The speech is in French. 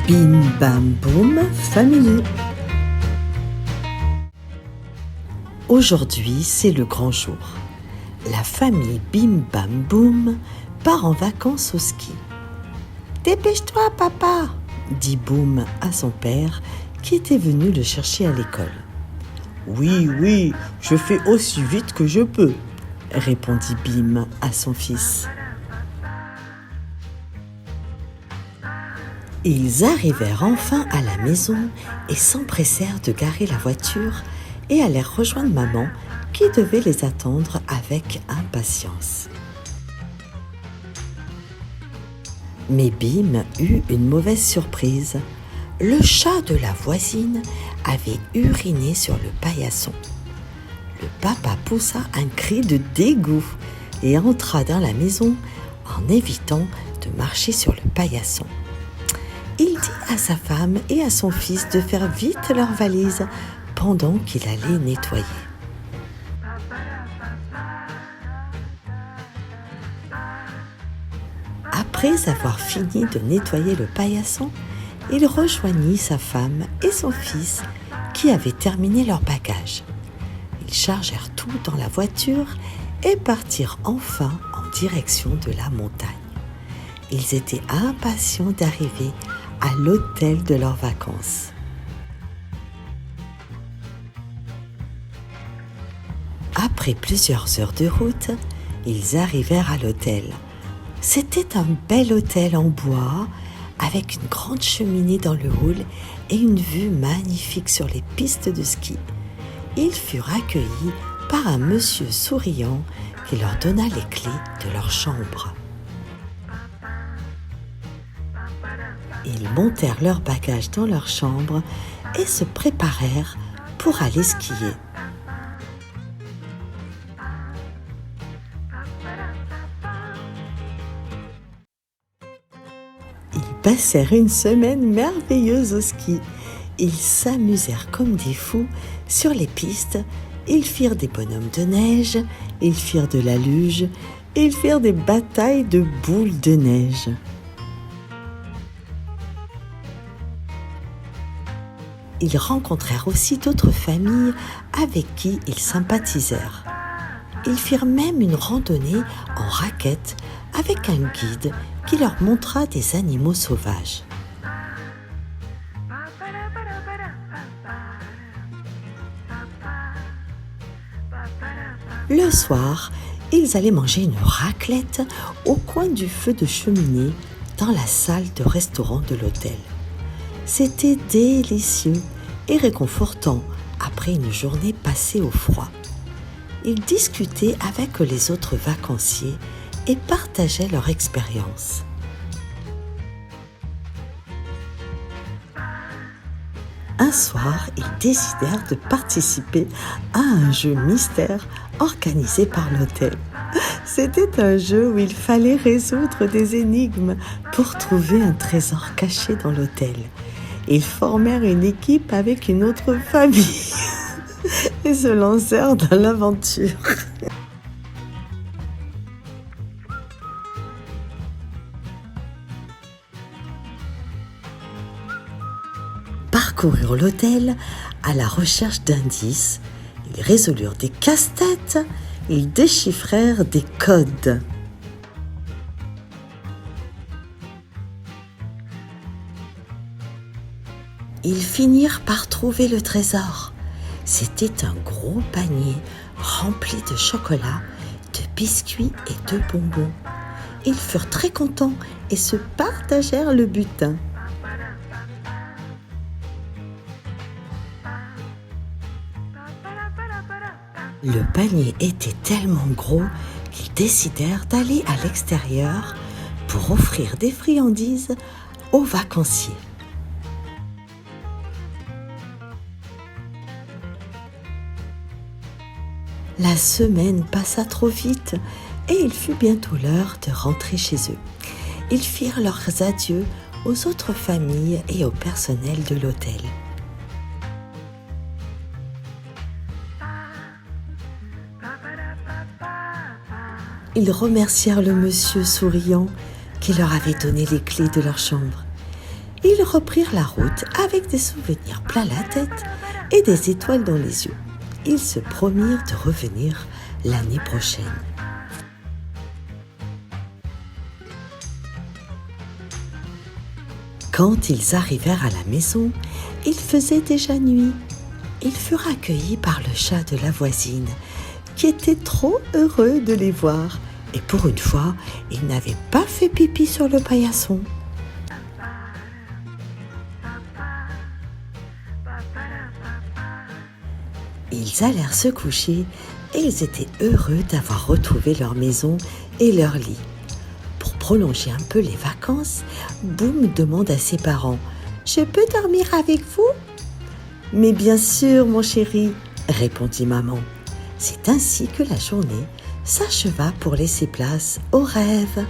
Bim Bam Boum Family. Aujourd'hui, c'est le grand jour. La famille Bim Bam Boum part en vacances au ski. « Dépêche-toi, papa !» dit Boum à son père qui était venu le chercher à l'école. « Oui, je fais aussi vite que je peux !» répondit Bim à son fils. Ils arrivèrent enfin à la maison et s'empressèrent de garer la voiture et allèrent rejoindre maman qui devait les attendre avec impatience. Mais Bim eut une mauvaise surprise. Le chat de la voisine avait uriné sur le paillasson. Le papa poussa un cri de dégoût et entra dans la maison en évitant de marcher sur le paillasson. Il dit à sa femme et à son fils de faire vite leurs valises pendant qu'il allait nettoyer. Après avoir fini de nettoyer le paillasson, il rejoignit sa femme et son fils qui avaient terminé leur bagage. Ils chargèrent tout dans la voiture et partirent enfin en direction de la montagne. Ils étaient impatients d'arriver à l'hôtel de leurs vacances. Après plusieurs heures de route, ils arrivèrent à l'hôtel. C'était un bel hôtel en bois, avec une grande cheminée dans le hall et une vue magnifique sur les pistes de ski. Ils furent accueillis par un monsieur souriant qui leur donna les clés de leur chambre. Ils montèrent leurs bagages dans leur chambre et se préparèrent pour aller skier. Ils passèrent une semaine merveilleuse au ski. Ils s'amusèrent comme des fous sur les pistes. Ils firent des bonhommes de neige, ils firent de la luge, ils firent des batailles de boules de neige. Ils rencontrèrent aussi d'autres familles avec qui ils sympathisèrent. Ils firent même une randonnée en raquettes avec un guide qui leur montra des animaux sauvages. Le soir, ils allaient manger une raclette au coin du feu de cheminée dans la salle de restaurant de l'hôtel. C'était délicieux et réconfortant après une journée passée au froid. Ils discutaient avec les autres vacanciers et partageaient leur expérience. Un soir, ils décidèrent de participer à un jeu mystère organisé par l'hôtel. C'était un jeu où il fallait résoudre des énigmes pour trouver un trésor caché dans l'hôtel. Ils formèrent une équipe avec une autre famille et se lancèrent dans l'aventure. Parcoururent l'hôtel à la recherche d'indices. Ils résolurent des casse-têtes. Ils déchiffrèrent des codes. Ils finirent par trouver le trésor. C'était un gros panier rempli de chocolat, de biscuits et de bonbons. Ils furent très contents et se partagèrent le butin. Le panier était tellement gros qu'ils décidèrent d'aller à l'extérieur pour offrir des friandises aux vacanciers. La semaine passa trop vite et il fut bientôt l'heure de rentrer chez eux. Ils firent leurs adieux aux autres familles et au personnel de l'hôtel. Ils remercièrent le monsieur souriant qui leur avait donné les clés de leur chambre. Ils reprirent la route avec des souvenirs plein la tête et des étoiles dans les yeux. Ils se promirent de revenir l'année prochaine. Quand ils arrivèrent à la maison, il faisait déjà nuit. Ils furent accueillis par le chat de la voisine, qui était trop heureux de les voir. Et pour une fois, il n'avait pas fait pipi sur le paillasson. Ils allèrent se coucher et ils étaient heureux d'avoir retrouvé leur maison et leur lit. Pour prolonger un peu les vacances, Boum demande à ses parents « Je peux dormir avec vous ?» « Mais bien sûr, mon chéri, » répondit maman. C'est ainsi que la journée s'acheva pour laisser place aux rêves.